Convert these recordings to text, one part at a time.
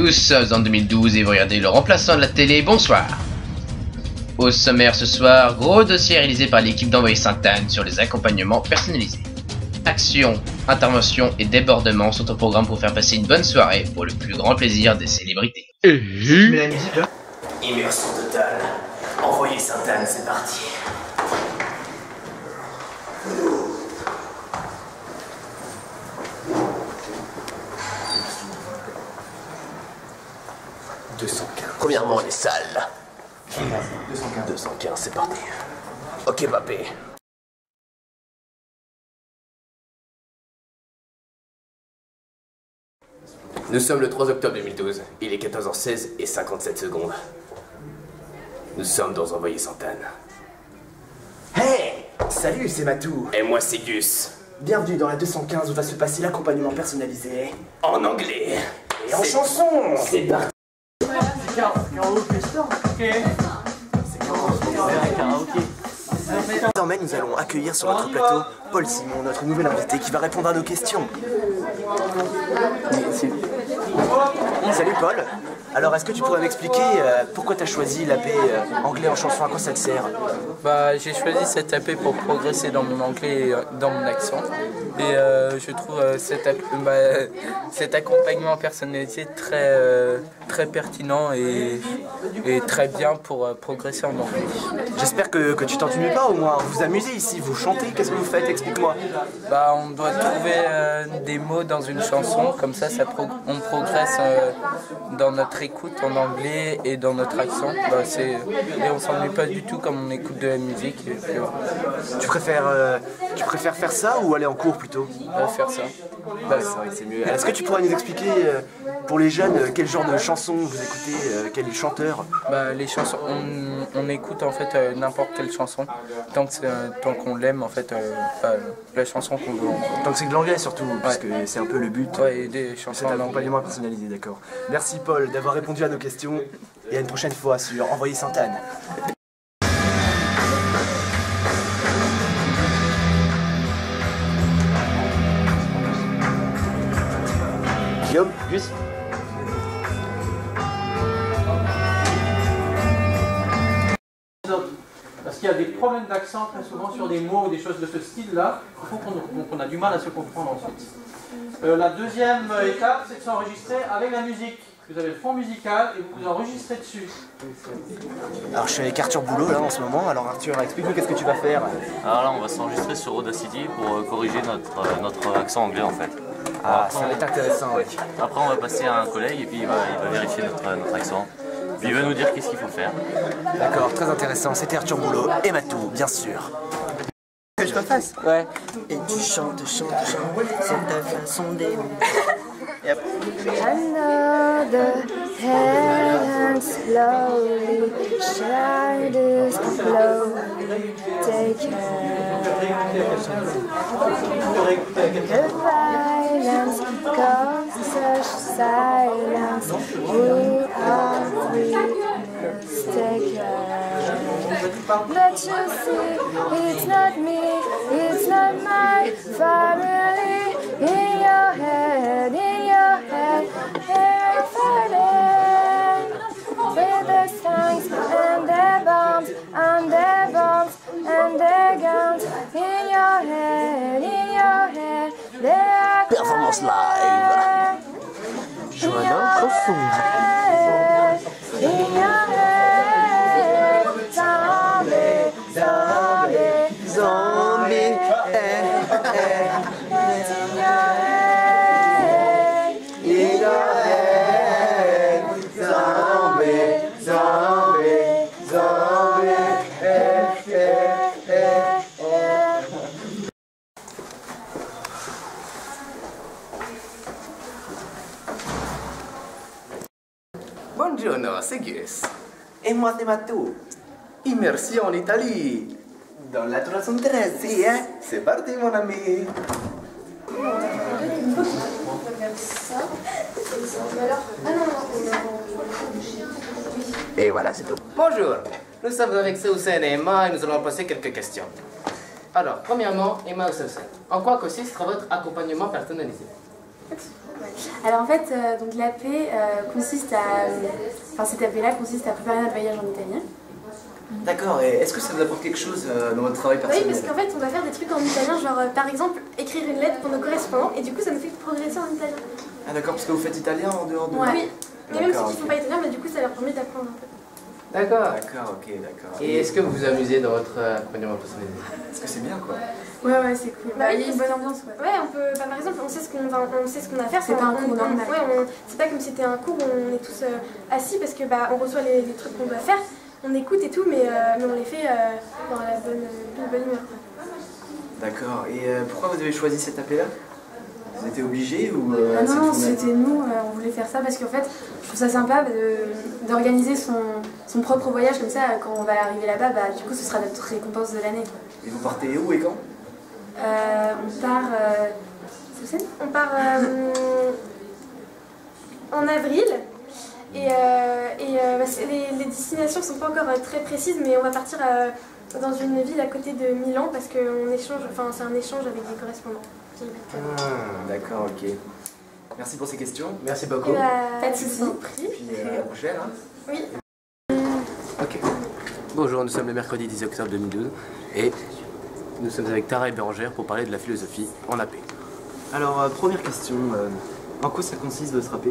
Nous sommes en 2012 et vous regardez le remplaçant de la télé, bonsoir. Au sommaire ce soir, gros dossier réalisé par l'équipe d'Envoyé Sainte-Anne sur les accompagnements personnalisés. Action, intervention et débordement sont au programme pour faire passer une bonne soirée pour le plus grand plaisir des célébrités. Mais la musique là. Immersion totale. Envoyé Sainte-Anne, c'est parti. Premièrement, les salles. 215, c'est parti. Ok, Mbappé. Nous sommes le 3 octobre 2012. Il est 14h16 et 57 secondes. Nous sommes dans Envoyé Sainte-Anne. Hey! Salut, c'est Matou. Et moi, c'est Gus. Bienvenue dans la 215 où va se passer l'accompagnement personnalisé. En anglais. Et en chanson. C'est parti. Désormais, nous allons accueillir sur notre plateau Paul Simon, notre nouvel invité qui va répondre à nos questions. Salut Paul. Alors, est-ce que tu pourrais m'expliquer pourquoi tu as choisi l'AP anglais en chanson? À quoi ça te sert? Bah, j'ai choisi cette AP pour progresser dans mon anglais et dans mon accent. Et je trouve cet accompagnement personnalisé très pertinent et très bien pour progresser en anglais. J'espère que tu t'ennuies pas au moins. Vous vous amusez ici, vous chantez, qu'est-ce que vous faites? Explique-moi. Bah, on doit trouver des mots dans une chanson, comme ça, on progresse dans notre écoute en anglais et dans notre accent. Bah, et on s'ennuie pas du tout comme on écoute de la musique. Et puis, voilà. Tu préfères faire ça ou aller en cours plutôt? Faire ça. Bah, c'est vrai que c'est mieux. Est-ce que tu pourrais nous expliquer pour les jeunes quel genre de chansons vous écoutez, quel chanteur? Bah, les chansons, on écoute en fait n'importe quelle chanson tant qu'on l'aime en fait, la chanson qu'on veut. Tant que c'est de l'anglais surtout, parce que c'est un peu le but. Ouais, des chansons C'est un accompagnement personnalisé, d'accord. Merci Paul d'avoir répondu à nos questions et à une prochaine fois sur Envoyé Sainte-Anne. Guillaume, Gus. Parce qu'il y a des problèmes d'accent très souvent sur des mots ou des choses de ce style-là, il faut qu'on a du mal à se comprendre ensuite. La deuxième étape, c'est de s'enregistrer avec la musique. Vous avez le fond musical et vous vous enregistrez dessus. Alors je suis avec Arthur Boulot là en ce moment. Alors Arthur, explique-nous qu'est-ce que tu vas faire. Alors là, on va s'enregistrer sur Audacity pour corriger notre accent anglais en fait. Ah, ça va être intéressant, ouais. Après, on va passer à un collègue et puis il va vérifier notre accent. Puis il va nous dire qu'est-ce qu'il faut faire. D'accord, très intéressant. C'était Arthur Boulot et Matou, bien sûr. Que je te fasse? Ouais. Et tu chantes, c'est ta façon d'aimer. Another hand slowly, shadows slowly take care. The violence causes such silence. We are free, take care. But you see, it's not me, it's not my family. In your head, they're fighting with their tanks and their bombs and their bombs and their guns. In your head, they're Performance live. Joanna Coffin. In your head, zombie, zombie, zombie. Buongiorno, c'est Gus. Et moi c'est Matou. Immersion en Italie. Dans la 313, si, hein? C'est parti, mon ami. Et voilà, c'est tout. Bonjour, nous sommes avec Sousen et Emma et nous allons poser quelques questions. Alors, premièrement, Emma ou Sousen, en quoi consiste votre accompagnement personnalisé? Alors en fait, donc l'AP consiste à... Enfin cette AP-là consiste à préparer notre voyage en Italie. D'accord, et est-ce que ça vous apporte quelque chose dans votre travail personnel? Oui, parce qu'en fait on va faire des trucs en italien, genre par exemple écrire une lettre pour nos correspondants, et du coup ça nous fait progresser en italien. Ah d'accord, parce que vous faites italien en dehors de... Oui, mais même ceux qui ne font pas italien, mais du coup ça leur permet d'apprendre un peu. D'accord. D'accord, ok, d'accord. Et est-ce que vous vous amusez dans votre accompagnement personnalisé? Est-ce que c'est bien quoi? Ouais, c'est cool. Bah, il y a une bonne ambiance. Ouais, on peut, par exemple, on sait ce qu'on a à faire. C'est pas un cours normal. C'est pas comme si c'était un cours où on est tous assis parce que on reçoit les trucs qu'on doit faire, on écoute et tout, mais on les fait dans la bonne humeur. D'accord, et pourquoi vous avez choisi cette AP-là? Vous étiez obligé ou non, c'était nous, on voulait faire ça parce qu'en fait, je trouve ça sympa d'organiser son propre voyage comme ça, quand on va arriver là-bas, du coup ce sera notre récompense de l'année. Et vous partez où et quand? On part en avril et les destinations ne sont pas encore très précises, mais on va partir dans une ville à côté de Milan parce que c'est un échange avec des correspondants. D'accord, ok. Merci pour ces questions. Merci beaucoup. Pas de soucis. Et puis à la prochaine. Hein. Oui. Ok. Bonjour, nous sommes le mercredi 10 octobre 2012 et nous sommes avec Tara et Bérangère pour parler de la philosophie en AP. Alors, première question, en quoi ça consiste votre AP?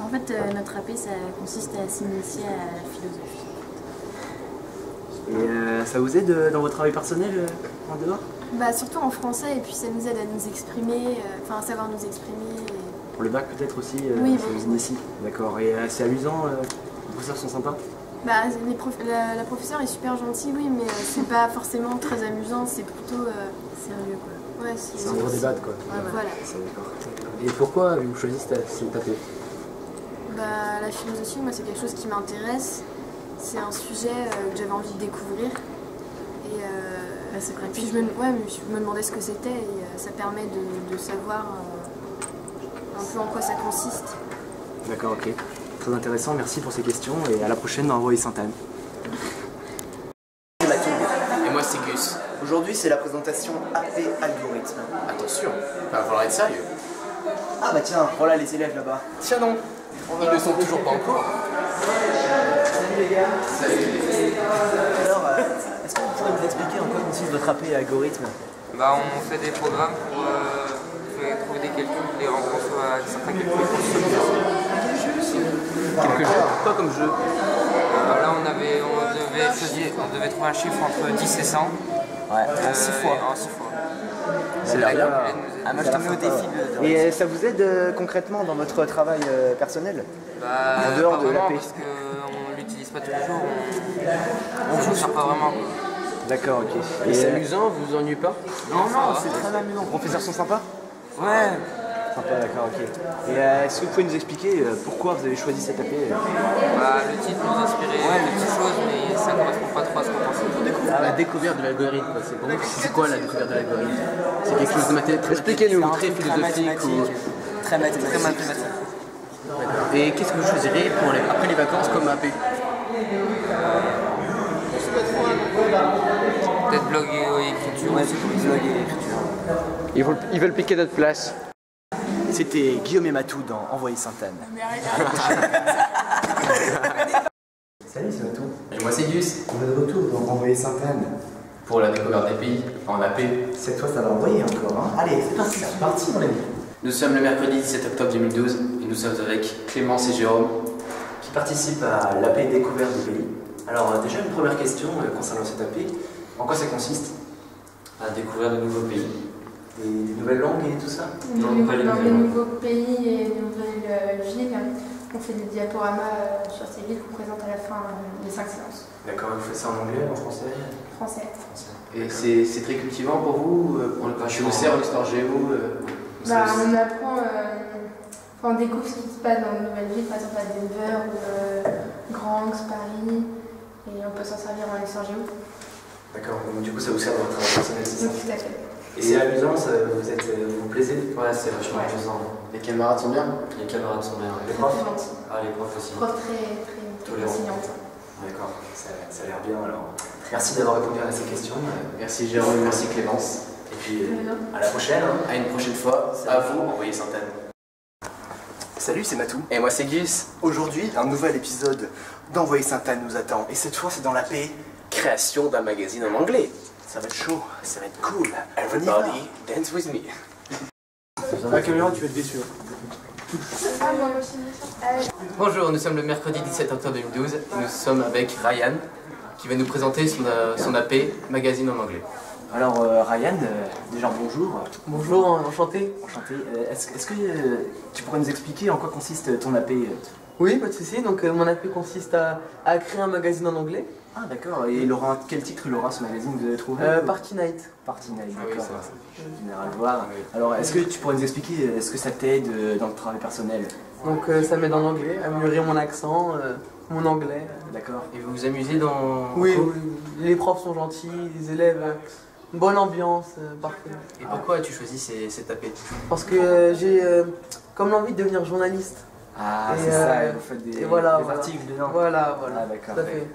En fait, notre AP, ça consiste à s'initier à la philosophie. Et ça vous aide dans votre travail personnel en dehors? Surtout en français, et puis ça nous aide à nous exprimer, à savoir nous exprimer. Pour le bac peut-être aussi, oui, ça vous initie. D'accord, et c'est amusant, les professeurs sont sympas? La professeure est super gentille, oui, mais c'est pas forcément très amusant, c'est plutôt sérieux, quoi. Ouais, c'est un gros débat, quoi. Ouais, voilà. Et pourquoi vous choisissez cette AP? La philosophie, moi, c'est quelque chose qui m'intéresse. C'est un sujet que j'avais envie de découvrir. Et puis je me demandais ce que c'était, et ça permet de savoir un peu en quoi ça consiste. D'accord, ok. Très intéressant, merci pour ces questions et à la prochaine dans Envoyer Sainte-Anne. C'est Mathilde. Et moi c'est Gus. Aujourd'hui c'est la présentation AP Algorithme. Attention, il va falloir être sérieux. Ah bah tiens, voilà les élèves là-bas. Tiens non, ils ne sont toujours pas en cours. Salut les gars. Salut. Alors, est-ce que vous pourriez nous expliquer en quoi consiste votre AP Algorithme? On fait des programmes pour trouver des calculs, les rendre à certains calculs. Quelque chose. Quoi comme jeu? Là on devait trouver un chiffre entre 10 et 100. Ouais, 6 fois. En 6 fois. C'est la bien. Moi je te mets au défi de... Et ça vous aide concrètement dans votre travail personnel? En dehors de l'AP? Parce qu'on l'utilise pas tous les jours, on ne sert pas vraiment. D'accord, ok. Et c'est amusant, vous vous ennuyez pas? Non, c'est très amusant. Les professeurs sont sympas? Ouais. Sympa, d'accord, ok. Et est-ce que vous pouvez nous expliquer pourquoi vous avez choisi cette AP? Le titre nous inspirait de petites choses, mais ça ne correspond pas trop à ce qu'on pensait. La découverte de l'algorithme, c'est quoi la découverte de l'algorithme? C'est quelque chose de mathématique. Expliquez-nous, très philosophique ou... Très mathématique. Et qu'est-ce que vous choisirez après les vacances comme AP? Peut-être blog et écriture. Ouais, c'est blog et écriture. Ils veulent piquer notre place. C'était Guillaume et Matou dans Envoyer Sainte-Anne. Salut, c'est Matou. Et moi c'est Gus. On est de retour dans Envoyer Sainte-Anne. Pour la découverte des pays en AP. Cette fois ça va envoyer encore, hein. Allez, c'est parti mon ami. Nous sommes le mercredi 17 octobre 2012 et nous sommes avec Clémence et Jérôme qui participent à l'AP découverte des pays. Alors déjà une première question concernant cette AP. En quoi ça consiste? À découvrir de nouveaux pays. Et des nouvelles langues et tout ça? Non, pas les nouveaux pays et des nouvelles villes. On fait des diaporamas sur ces villes qu'on présente à la fin des 5 séances. D'accord, vous faites ça en anglais, en français? Français. Et c'est très cultivant pour vous? Je vous sers l'histoire géo? On apprend, on découvre ce qui se passe dans de nouvelles villes, par exemple à Denver ou Granx, Paris, et on peut s'en servir en histoire géo. D'accord, donc du coup ça vous sert dans votre travail personnel, c'est ça? Tout à fait. Et c'est amusant, vous vous plaisez? Ouais, c'est vachement amusant. Les camarades sont bien? Les camarades sont bien. Les profs? Les profs aussi. Profs très enseignantes. D'accord, ça a l'air bien alors. Merci d'avoir répondu à ces questions. Merci Jérôme, merci Clémence. Et puis à la prochaine. À une prochaine fois. À vous, Envoyer Sainte-Anne. Salut, c'est Matou. Et moi c'est Gus. Aujourd'hui, un nouvel épisode d'Envoyé Sainte-Anne nous attend. Et cette fois, c'est dans la paix. Création d'un magazine en anglais. Ça va être chaud, ça va être cool. Everybody dance with me. La caméra, tu vas être déçu. Bonjour, nous sommes le mercredi 17 octobre 2012. Nous sommes avec Ryan qui va nous présenter son AP magazine en anglais. Alors, Ryan, déjà bonjour. Bonjour, enchanté. Enchanté. Est-ce que tu pourrais nous expliquer en quoi consiste ton AP Oui, pas de souci. Donc, mon AP consiste à créer un magazine en anglais. Ah, d'accord. Et il aura, quel titre il aura ce magazine, vous avez trouvé Party Night. Party Night, Ah oui, d'accord. c'est Général voir. Alors, est-ce que tu pourrais nous expliquer, est-ce que ça t'aide dans le travail personnel? Donc, ça m'aide en anglais, améliorer mon accent, mon anglais. D'accord. Et vous vous amusez dans... Oui, les profs sont gentils, les élèves, bonne ambiance, parfait. Et pourquoi as-tu choisi cet AP? Parce que j'ai comme l'envie de devenir journaliste. Ah, Et, c'est ça, et vous faites des voilà. articles dedans. Voilà. Ah, d'accord. Tout à fait.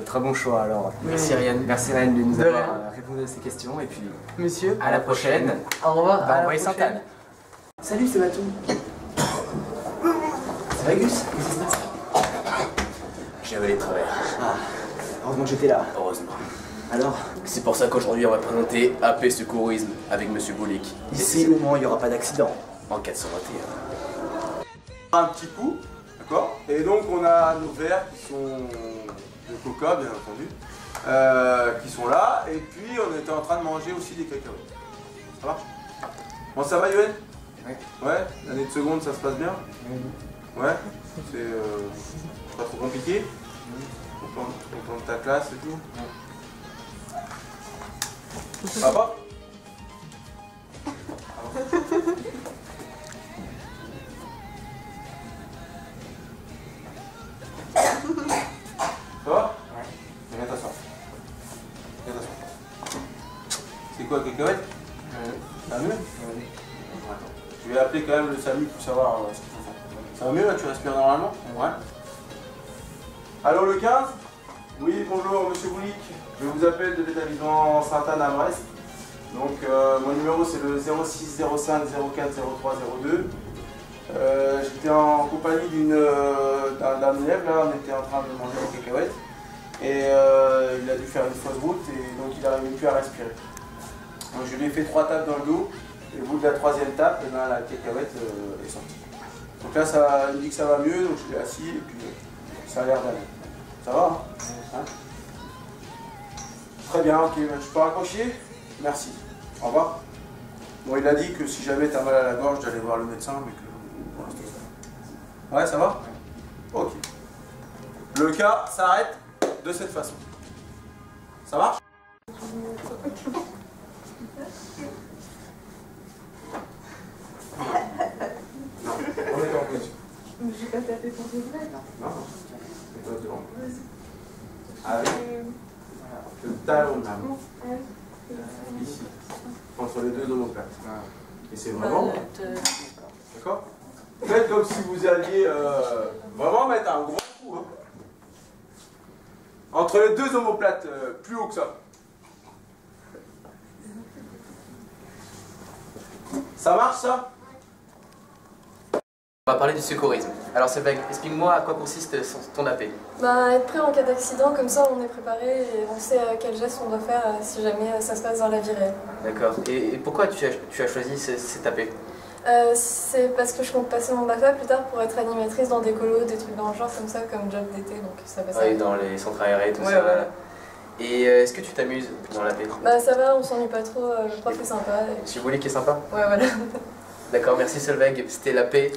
Très bon choix alors. Merci Ryan. Merci Ryan de nous De avoir rien. répondu à ces questions et puis Monsieur, à la prochaine. au revoir. Dans à la Envoyé Sainte-Anne. Salut, c'est Matou. Ça va Gus? J'ai avalé de travers. Ah, heureusement que j'étais là. Heureusement. Alors, C'est pour ça qu'aujourd'hui on va présenter AP Secourisme avec Monsieur Boulik. ici au moins il n'y aura pas d'accident. En 421. Un petit coup, d'accord? Et donc on a nos verres qui sont de coca bien entendu, qui sont là, et puis on était en train de manger aussi des cacahuètes. Ça marche? Bon, ça va Yoann? Ouais. Ouais, l'année de seconde ça se passe bien? Ouais, c'est pas trop compliqué? Content de ta classe et tout? Ça va? Ça va? Ouais. Viens t'asseoir. Viens t'asseoir. C'est quoi, cacahuète? Ça va mieux? Attends. Je vais appeler quand même le SAMU pour savoir ce qu'il faut faire. Ça va mieux là? Tu respires normalement? Ouais. Allô le 15? Oui, bonjour monsieur Boulik. Je vous appelle de l'établissement Sainte-Anne à Brest. Donc mon numéro c'est le 06 05 04 03 02. J'étais en compagnie d'un élève, là, on était en train de manger des cacahuètes et il a dû faire une fausse route et donc il n'arrivait plus à respirer. Donc je lui ai fait 3 tapes dans le dos et au bout de la 3e tape, la cacahuète est sortie. Donc là il me dit que ça va mieux, donc je l'ai assis et puis ça a l'air d'aller. Ça va hein? Très bien, ok, je peux raccrocher? Merci. Au revoir. Bon, il a dit que si jamais tu as mal à la gorge, d'aller voir le médecin, mais que pour l'instant ça va. Ouais, ça va? Ok. Le cas s'arrête de cette façon. Ça marche? Non, on est en position. J'ai pas tapé pour de vrai. Non, mets-toi devant. Avec le talon de la main. Ici, entre les deux omoplates. Et c'est vraiment... D'accord? Faites comme si vous alliez vraiment mettre un gros coup. Hein. Entre les deux omoplates, plus haut que ça. Ça marche ça? On va parler du secourisme. Alors Sylvain, explique-moi à quoi consiste ton AP. Être prêt en cas d'accident, comme ça on est préparé et on sait quel geste on doit faire si jamais ça se passe dans la vie réelle. D'accord. Et pourquoi tu as choisi cet AP? C'est parce que je compte passer mon BAFA plus tard pour être animatrice dans des colos, des trucs dans le genre comme ça, comme job d'été, donc ça passe. Oui, dans les centres aérés et tout ça. Voilà. Et est-ce que tu t'amuses dans l'AP? Ça va, on s'ennuie pas trop, le prof est sympa. Monsieur Boulik est sympa? Ouais, voilà. D'accord, merci Solveig, c'était l'AP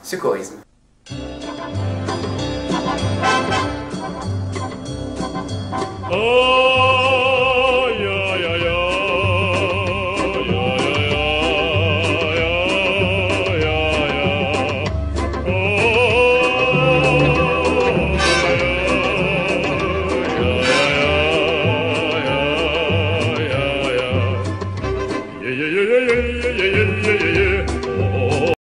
Secourisme. Oh